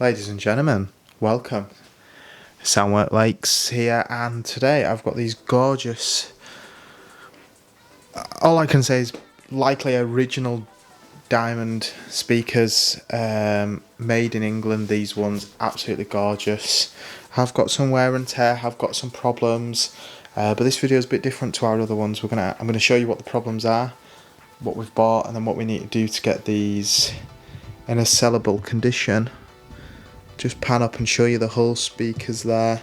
Ladies and gentlemen, welcome. Soundwork Lakes here, and today I've got these gorgeous, all I can say is likely original diamond speakers, made in England. These ones absolutely gorgeous. Have got some wear and tear, have got some problems, but this video is a bit different to our other ones. I'm gonna show you what the problems are, what we've bought, and then what we need to do to get these in a sellable condition. Just pan up and show you the whole speakers there.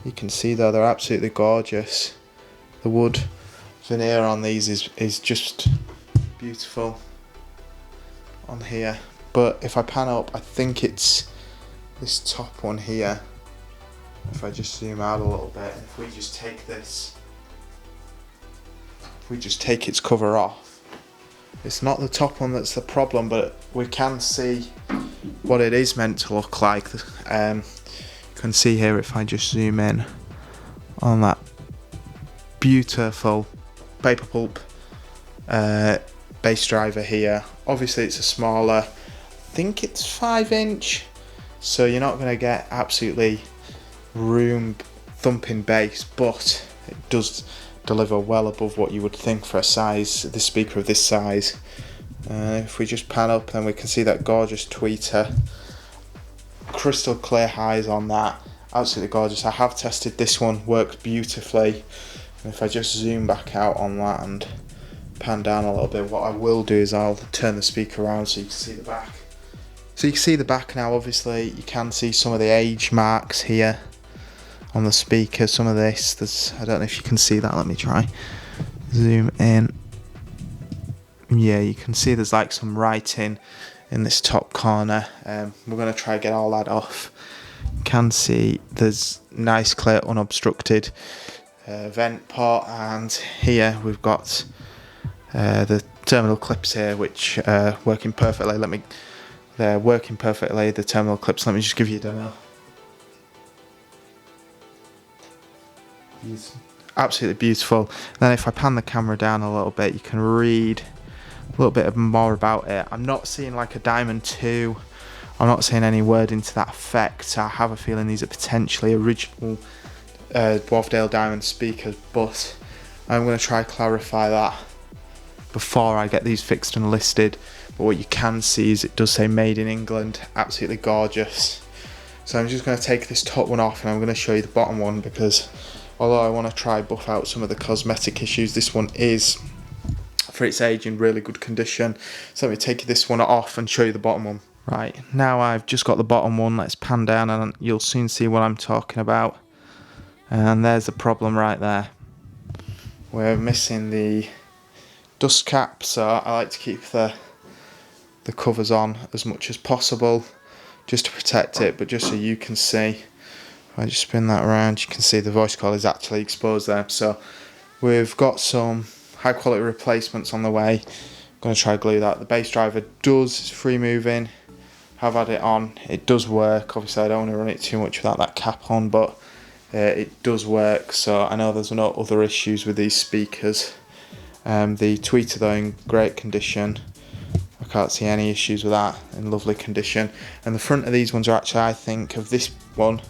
You can see there, they're absolutely gorgeous. The wood veneer on these is just beautiful on here. But if I pan up, I think it's this top one here. If I just zoom out a little bit, if we just take this, if we just take its cover off, it's not the top one that's the problem, but we can see what it is meant to look like. You can see here, if I just zoom in on that beautiful paper pulp bass driver here. Obviously it's a smaller, I think it's 5-inch, so you're not going to get absolutely room thumping bass, but it does deliver well above what you would think for a size, this speaker of this size. If we just pan up, then we can see that gorgeous tweeter, crystal clear highs on that, absolutely gorgeous. I have tested this one, works beautifully. And if I just zoom back out on that and pan down a little bit, what I will do is I'll turn the speaker around so you can see the back. So you can see the back now. Obviously you can see some of the age marks here on the speaker. Some of this, I don't know if you can see that, let me try zoom in. Yeah, you can see there's like some writing in this top corner. We're going to try and get all that off. You can see there's nice clear unobstructed vent port, and here we've got the terminal clips here, which are working perfectly. They're working perfectly, the terminal clips. Let me just give you a demo. It's absolutely beautiful. Then if I pan the camera down a little bit, you can read a little bit more about it. I'm not seeing like a Diamond 2. I'm not seeing any wording to that effect. I have a feeling these are potentially original Wharfdale Diamond speakers, but I'm going to try clarify that before I get these fixed and listed. But what you can see is it does say made in England. Absolutely gorgeous. So I'm just going to take this top one off, and I'm going to show you the bottom one, because although I want to try buff out some of the cosmetic issues, this one is, for its age, in really good condition. So let me take this one off and show you the bottom one. Right, now I've just got the bottom one. Let's pan down and you'll soon see what I'm talking about. And there's the problem right there. We're missing the dust cap, so I like to keep the covers on as much as possible just to protect it. But just so you can see, if I just spin that around, you can see the voice coil is actually exposed there. So we've got some high quality replacements on the way. I'm going to try glue that. The bass driver is free moving. Have had it on. It does work. Obviously I don't want to run it too much without that cap on, but it does work. So I know there's no other issues with these speakers. The tweeter though, in great condition. I can't see any issues with that, in lovely condition. And the front of these ones are actually, I think, of this one,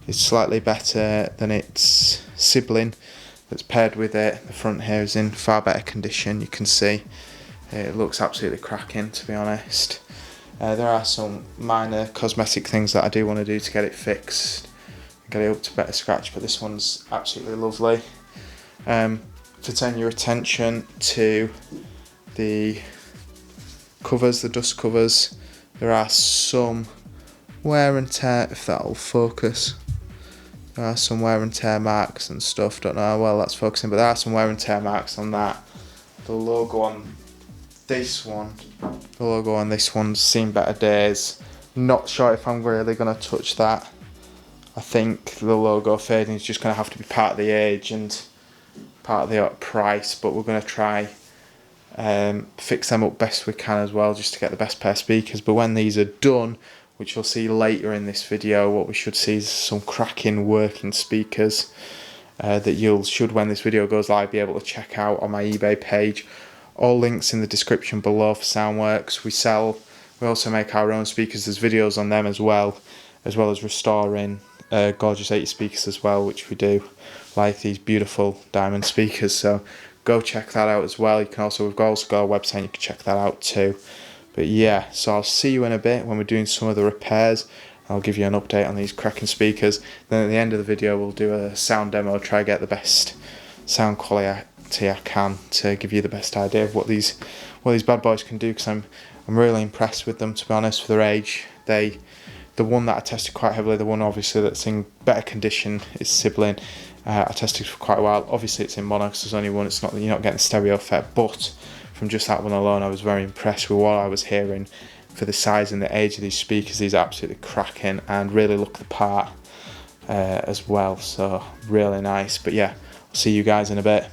is slightly better than its sibling that's paired with it. The front here is in far better condition. You can see it looks absolutely cracking, to be honest. There are some minor cosmetic things that I do want to do to get it fixed, get it up to better scratch, but this one's absolutely lovely. To turn your attention to the covers, the dust covers, there are some wear and tear, if that'll focus. There are some wear and tear marks and stuff. Don't know how well that's focusing, but there are some wear and tear marks on that. The logo on this one's seen better days. Not sure if I'm really going to touch that. I think the logo fading is just going to have to be part of the age and part of the price, but we're going to try fix them up best we can as well, just to get the best pair of speakers. But when these are done, which you'll see later in this video, what we should see is some cracking working speakers that you should, when this video goes live, be able to check out on my eBay page. All links in the description below for Soundworks. We also make our own speakers. There's videos on them as well as restoring gorgeous 80 speakers as well, which we do, like these beautiful diamond speakers. So go check that out as well. You can also, we've also got a website, you can check that out too. But yeah, so I'll see you in a bit when we're doing some of the repairs. I'll give you an update on these cracking speakers. Then at the end of the video we'll do a sound demo, try to get the best sound quality I can to give you the best idea of what these bad boys can do, because I'm really impressed with them, to be honest, for their age. The one that I tested quite heavily, the one obviously that's in better condition, is Sibling. I tested for quite a while. Obviously it's in mono because there's only one, it's not, you're not getting stereo effect, but from just that one alone I was very impressed with what I was hearing. For the size and the age of these speakers, these are absolutely cracking and really look the part as well, so really nice. But yeah, I'll see you guys in a bit.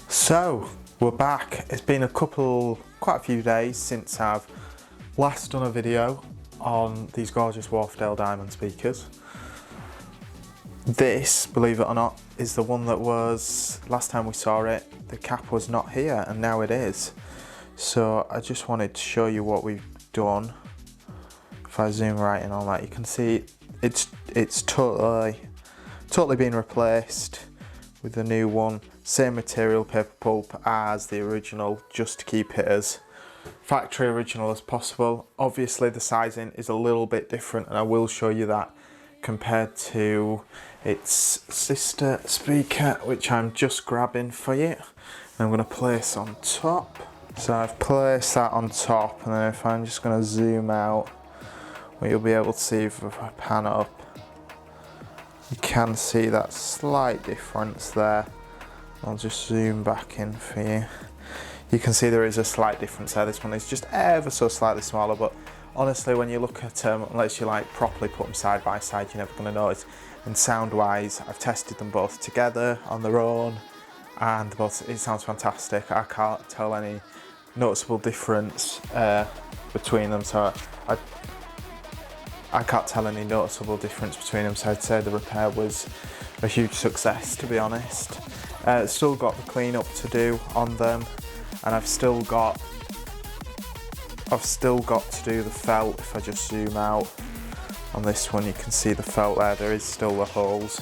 So we're back. It's been quite a few days since I've last done a video on these gorgeous Wharfedale Diamond speakers. This, believe it or not, is the one that was, last time we saw it, the cap was not here and now it is. So I just wanted to show you what we've done. If I zoom right in on that, you can see it's totally been replaced with the new one. Same material, paper pulp as the original, just to keep it as factory original as possible. Obviously the sizing is a little bit different, and I will show you that compared to its sister speaker, which I'm just grabbing for you. I'm going to place on top. So I've placed that on top, and then if I'm just going to zoom out, what you'll be able to see if I pan up, you can see that slight difference there. I'll just zoom back in for you. You can see there is a slight difference there. This one is just ever so slightly smaller, but honestly when you look at them, unless you like properly put them side by side, you're never going to notice. And sound wise, I've tested them both together on their own, and it sounds fantastic. I can't tell any noticeable difference between them, so I can't tell any noticeable difference between them, so I'd say the repair was a huge success, to be honest. Still got the cleanup to do on them, and I've still got to do the felt. If I just zoom out on this one, you can see the felt there is still the holes,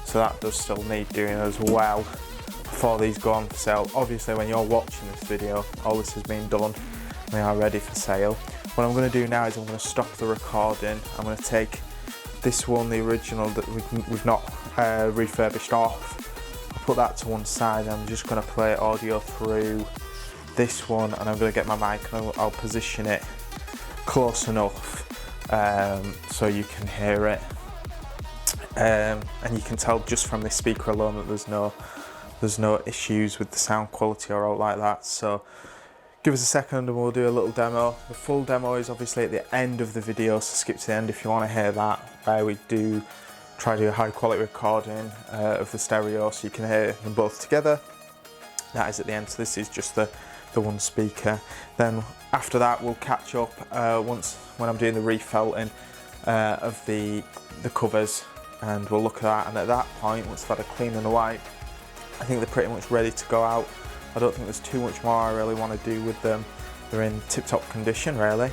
so that does still need doing as well before these go on for sale. Obviously when you're watching this video, all this has been done, they are ready for sale. What I'm going to do now is I'm going to stop the recording. I'm going to take this one, the original that we've not refurbished off, I'll put that to one side. I'm just going to play audio through this one, and I'm going to get my mic and I'll position it close enough so you can hear it, and you can tell just from this speaker alone that there's no issues with the sound quality or out like that. So give us a second and we'll do a little demo. The full demo is obviously at the end of the video, so skip to the end if you want to hear that, where we do try to do a high quality recording of the stereo so you can hear them both together. That is at the end, so this is just the one speaker. Then after that we'll catch up when I'm doing the refelting of the covers, and we'll look at that, and at that point, once I've had a clean and a wipe, I think they're pretty much ready to go out. I don't think there's too much more I really want to do with them. They're in tip-top condition really.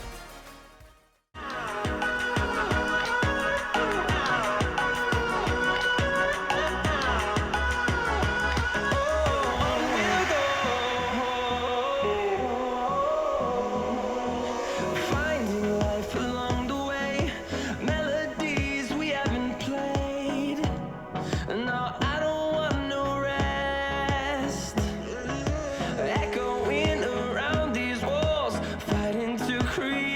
Echoing around these walls, fighting to create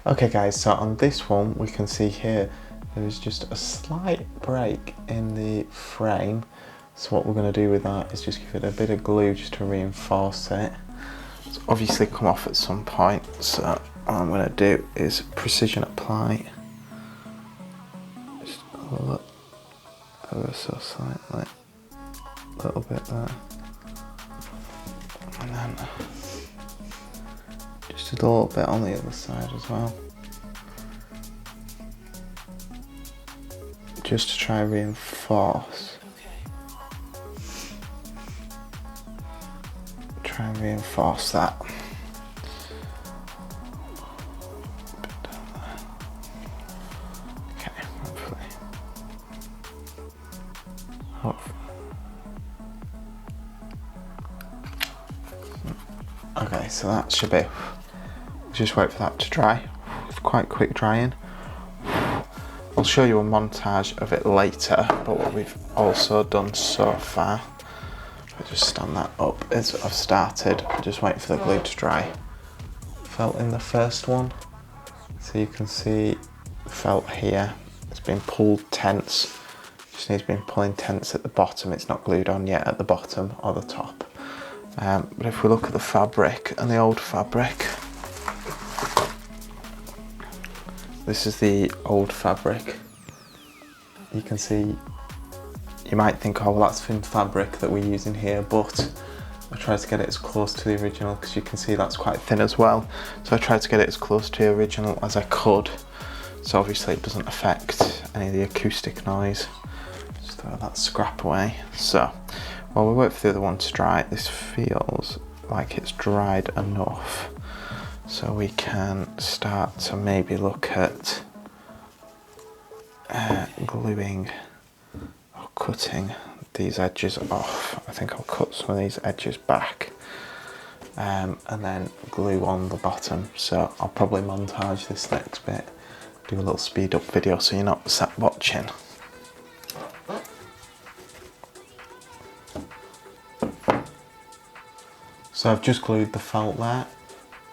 Okay guys, so on this one we can see here there is just a slight break in the frame. So what we're going to do with that is just give it a bit of glue just to reinforce it. It's obviously come off at some point, so what I'm going to do is precision apply. Just pull it ever so slightly, a little bit there, and then just a little bit on the other side as well, just to try and reinforce. Try and reinforce that. Okay, hopefully. Okay, so that should be. Just wait for that to dry. It's quite quick drying. I'll show you a montage of it later, but what we've also done so far, I'll just stand that up as I've started, just waiting for the glue to dry. Felt in the first one, so you can see the felt here, it's been pulled tense, just needs to be pulling tense at the bottom, it's not glued on yet at the bottom or the top. But if we look at the fabric and the old fabric, this is the old fabric. You can see, you might think, oh well, that's thin fabric that we're using here, but I tried to get it as close to the original because you can see that's quite thin as well. So I tried to get it as close to the original as I could. So obviously it doesn't affect any of the acoustic noise. Just throw that scrap away. So while we wait for the other one to dry, this feels like it's dried enough. So we can start to maybe look at gluing or cutting these edges off. I think I'll cut some of these edges back and then glue on the bottom. So I'll probably montage this next bit, do a little speed up video so you're not sat watching. So I've just glued the felt there.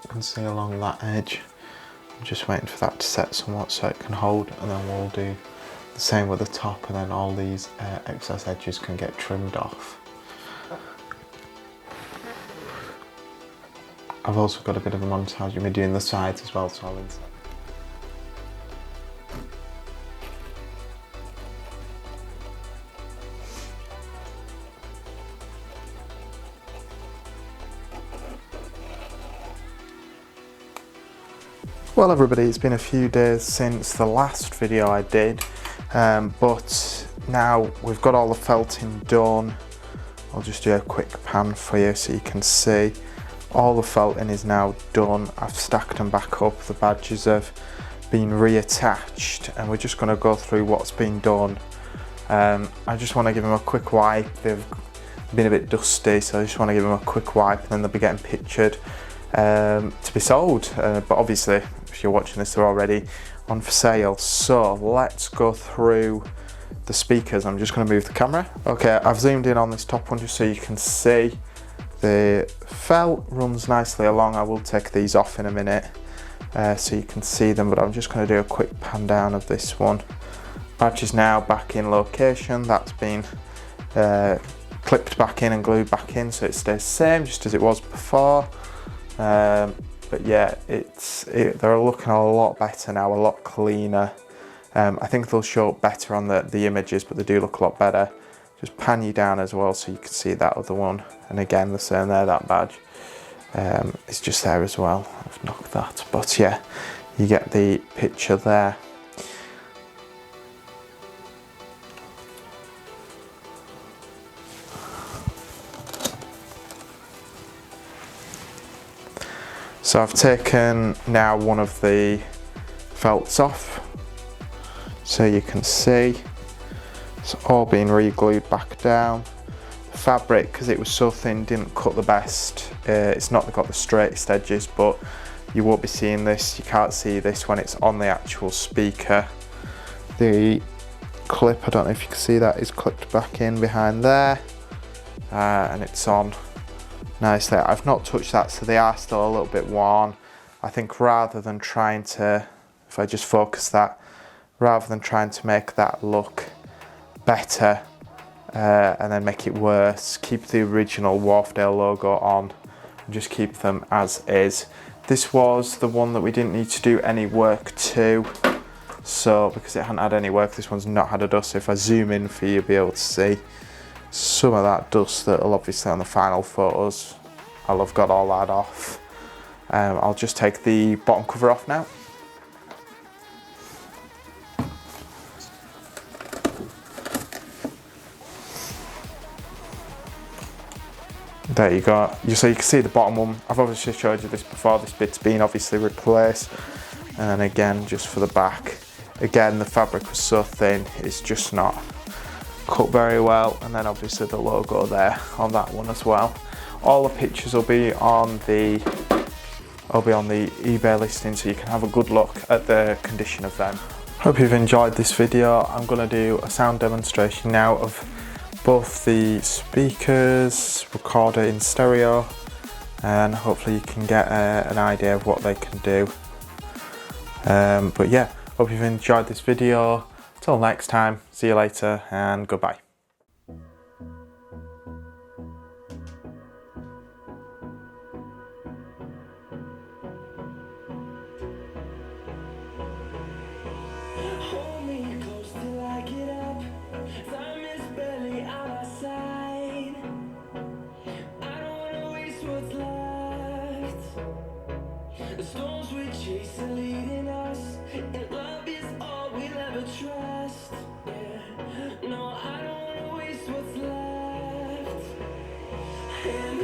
You can see along that edge. I'm just waiting for that to set somewhat so it can hold, and then we'll do the same with the top, and then all these excess edges can get trimmed off. I've also got a bit of a montage of me doing the sides as well, so I'll insert. Well everybody, it's been a few days since the last video I did, but now we've got all the felting done. I'll just do a quick pan for you so you can see. All the felting is now done. I've stacked them back up, the badges have been reattached, and we're just going to go through what's been done. I just want to give them a quick wipe. They've been a bit dusty, so I just want to give them a quick wipe, and then they'll be getting pictured to be sold, but obviously if you're watching this they're already on for sale. So let's go through the speakers. I'm just going to move the camera. Okay, I've zoomed in on this top one just so you can see the felt runs nicely along. I will take these off in a minute so you can see them, but I'm just going to do a quick pan down of this one. Badge is now back in location. That's been clipped back in and glued back in so it stays the same just as it was before. But yeah, they're looking a lot better now, a lot cleaner. I think they'll show up better on the images, but they do look a lot better. Just pan you down as well so you can see that other one. And again, the same there, that badge. It's just there as well. I've knocked that. But yeah, you get the picture there. So I've taken now one of the felts off, so you can see it's all been re-glued back down. The fabric, because it was so thin, didn't cut the best. It's not got the straightest edges, but you won't be seeing this. You can't see this when it's on the actual speaker. The clip, I don't know if you can see that, is clipped back in behind there, and it's on nicely. I've not touched that, so they are still a little bit worn. I think rather than trying to, if I just focus that, rather than trying to make that look better and then make it worse, keep the original Wharfedale logo on and just keep them as is. This was the one that we didn't need to do any work to, so because it hadn't had any work, this one's not had a dust. So if I zoom in for you, you'll be able to see some of that dust that'll obviously on the final photos, I'll have got all that off. I'll just take the bottom cover off now. There you go. So you can see the bottom one. I've obviously showed you this before. This bit's been obviously replaced. And then again, just for the back. Again, the fabric was so thin, it's just not cut very well. And then obviously the logo there on that one as well. All the pictures will be on the eBay listing, so you can have a good look at the condition of them. Hope you've enjoyed this video. I'm going to do a sound demonstration now of both the speakers, recorder in stereo, and hopefully you can get an idea of what they can do. But yeah, hope you've enjoyed this video. Till next time, see you later and goodbye. The storms we chase are leading us, and love is all we'll ever trust. Yeah, no, I don't wanna waste what's left. And